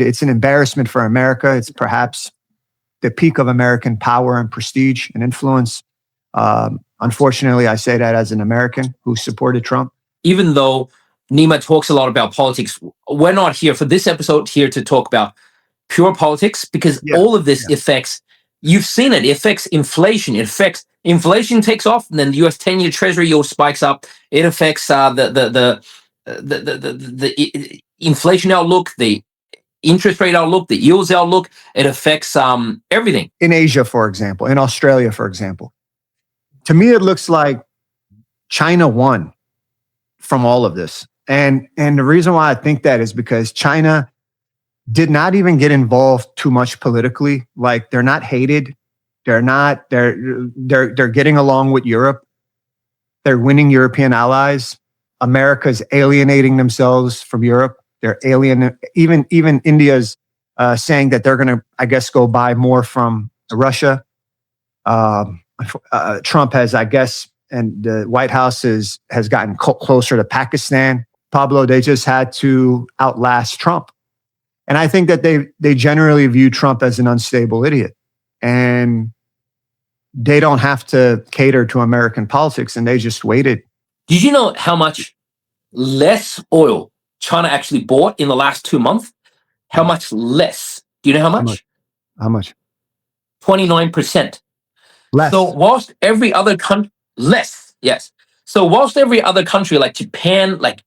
It's an embarrassment for America. It's perhaps the peak of American power and prestige and influence. Unfortunately, I say that as an American who supported Trump. Even though Nima talks a lot about politics, we're not here for this episode here to talk about pure politics, because all of this affects, you've seen it affects inflation. It affects inflation takes off, and then the US 10-year Treasury yield spikes up. It affects the inflation outlook, the interest rate outlook, the yields outlook. It affects everything. In Asia, for example, in Australia, for example. To me, it looks like China won from all of this. And the reason why I think that is because China did not even get involved too much politically. Like, they're not hated. They're getting along with Europe. They're winning European allies. America's alienating themselves from Europe. They're even India's saying that they're going to, I guess, go buy more from Russia. Trump has, I guess, and the White House has gotten closer to Pakistan. Pablo, they just had to outlast Trump. And I think that they generally view Trump as an unstable idiot. And they don't have to cater to American politics, and they just waited. Did you know how much less oil China actually bought in the last 2 months? How much less? Do you know how much? How much? 29%. Less. So whilst every other country, less, yes. So whilst every other country like Japan, like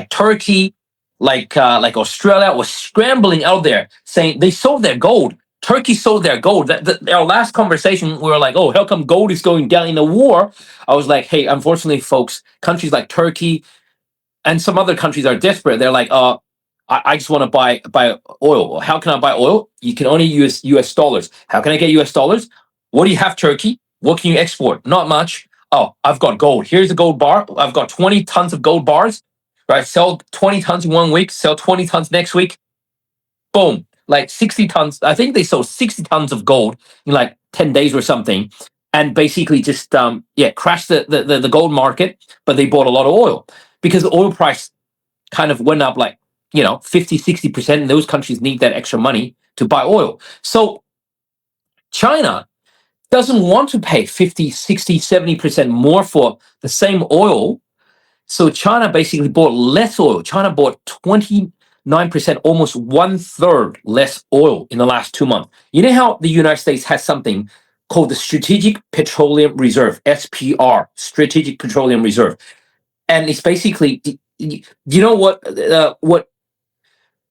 Turkey, like Australia was scrambling out there saying they sold their gold. Turkey sold their gold. Our last conversation, we were like, oh, how come gold is going down in the war? I was like, hey, unfortunately, folks, countries like Turkey and some other countries are desperate. They're like, I just want to buy oil. How can I buy oil? You can only use US dollars. How can I get US dollars? What do you have, Turkey? What can you export? Not much. Oh, I've got gold. Here's a gold bar. I've got 20 tons of gold bars. Right? Sell 20 tons in 1 week, sell 20 tons next week. Boom. Like 60 tons. I think they sold 60 tons of gold in like 10 days or something. And basically just, crashed the gold market. But they bought a lot of oil because the oil price kind of went up like, 50, 60%. And those countries need that extra money to buy oil. So China doesn't want to pay 50, 60, 70% more for the same oil. So China basically bought less oil. China bought 29%, almost 1/3 less oil in the last 2 months. You know how the United States has something called the Strategic Petroleum Reserve, SPR, Strategic Petroleum Reserve. And it's basically, you know what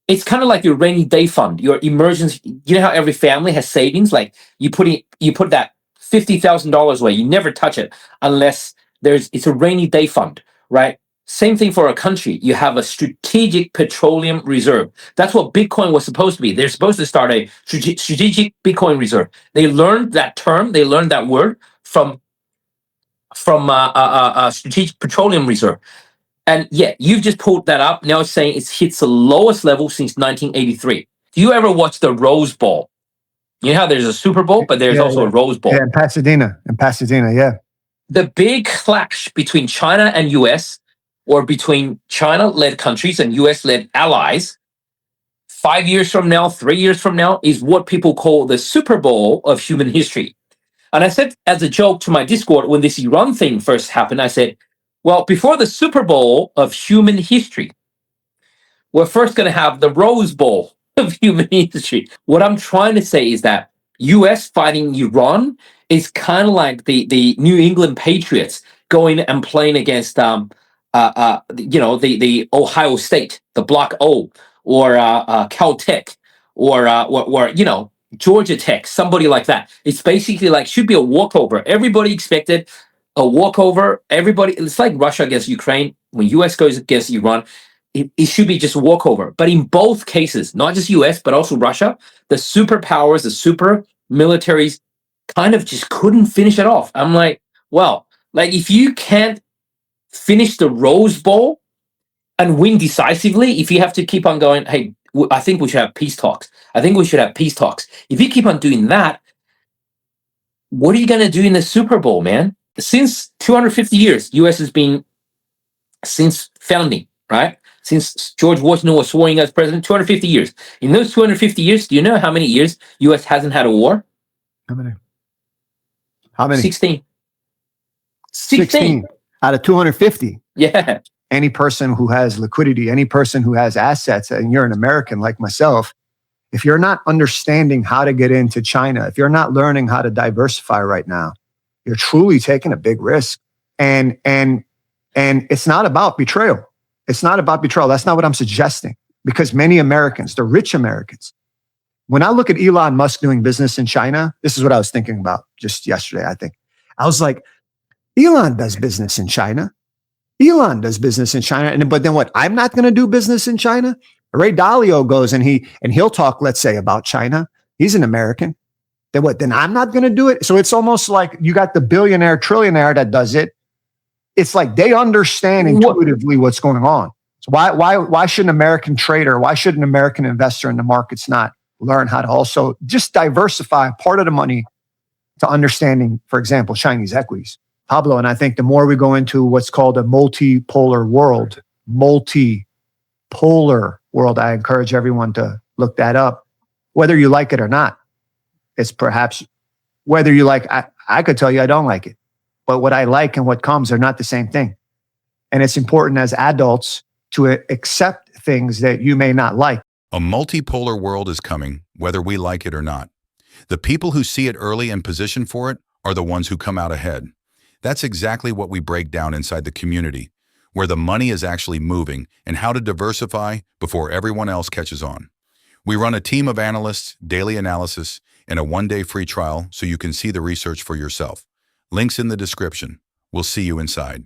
it's kind of like your rainy day fund, your emergency. You know how every family has savings? Like you put that $50,000 away. You never touch it unless it's a rainy day fund, right? Same thing for a country. You have a strategic petroleum reserve. That's what Bitcoin was supposed to be. They're supposed to start a strategic Bitcoin reserve. They learned that term. They learned that word from a strategic petroleum reserve. And yeah, you've just pulled that up. Now it's saying it hits the lowest level since 1983. Do you ever watch the Rose Bowl? You know how there's a Super Bowl, but there's also a Rose Bowl. Yeah, in Pasadena, yeah. The big clash between China and US, or between China-led countries and US-led allies, 5 years from now, 3 years from now, is what people call the Super Bowl of human history. And I said as a joke to my Discord when this Iran thing first happened, I said, well, before the Super Bowl of human history, we're first going to have the Rose Bowl of human history. What I'm trying to say is that US fighting Iran is kind of like the New England Patriots going and playing against the Ohio State, the Block O, or Caltech, or Georgia Tech, somebody like that. It's basically like should be a walkover. Everybody expected a walkover. Everybody, it's like Russia against Ukraine. When US goes against Iran, it should be just a walkover. But in both cases, not just US, but also Russia, the superpowers, the super militaries kind of just couldn't finish it off. I'm like, well, like if you can't finish the Rose Bowl and win decisively, if you have to keep on going, hey, I think we should have peace talks. I think we should have peace talks. If you keep on doing that, what are you going to do in the Super Bowl, man? Since 250 years, US has been, since founding, right? since George Washington was sworn in as president, 250 years. In those 250 years, do you know how many years U.S. hasn't had a war? How many? How many? 16. 16 out of 250. Yeah. Any person who has liquidity, any person who has assets, and you're an American like myself, if you're not understanding how to get into China, if you're not learning how to diversify right now, you're truly taking a big risk. And it's not about betrayal. It's not about betrayal. That's not what I'm suggesting. Because many Americans, the rich Americans, when I look at Elon Musk doing business in China, this is what I was thinking about just yesterday, I think. I was like, Elon does business in China. Elon does business in China. But then what? I'm not going to do business in China? Ray Dalio goes and he'll talk, let's say, about China. He's an American. Then what? Then I'm not going to do it. So it's almost like you got the billionaire, trillionaire that does it. It's like they understand intuitively what's going on. So why should an American trader, why should an American investor in the markets not learn how to also just diversify part of the money to understanding, for example, Chinese equities? Pablo, and I think the more we go into what's called a multipolar world, I encourage everyone to look that up, whether you like it or not. It's perhaps whether you like, I could tell you I don't like it, but what I like and what comes are not the same thing. And it's important as adults to accept things that you may not like. A multipolar world is coming, whether we like it or not. The people who see it early and position for it are the ones who come out ahead. That's exactly what we break down inside the community, where the money is actually moving and how to diversify before everyone else catches on. We run a team of analysts, daily analysis, and a one-day free trial so you can see the research for yourself. Links in the description. We'll see you inside.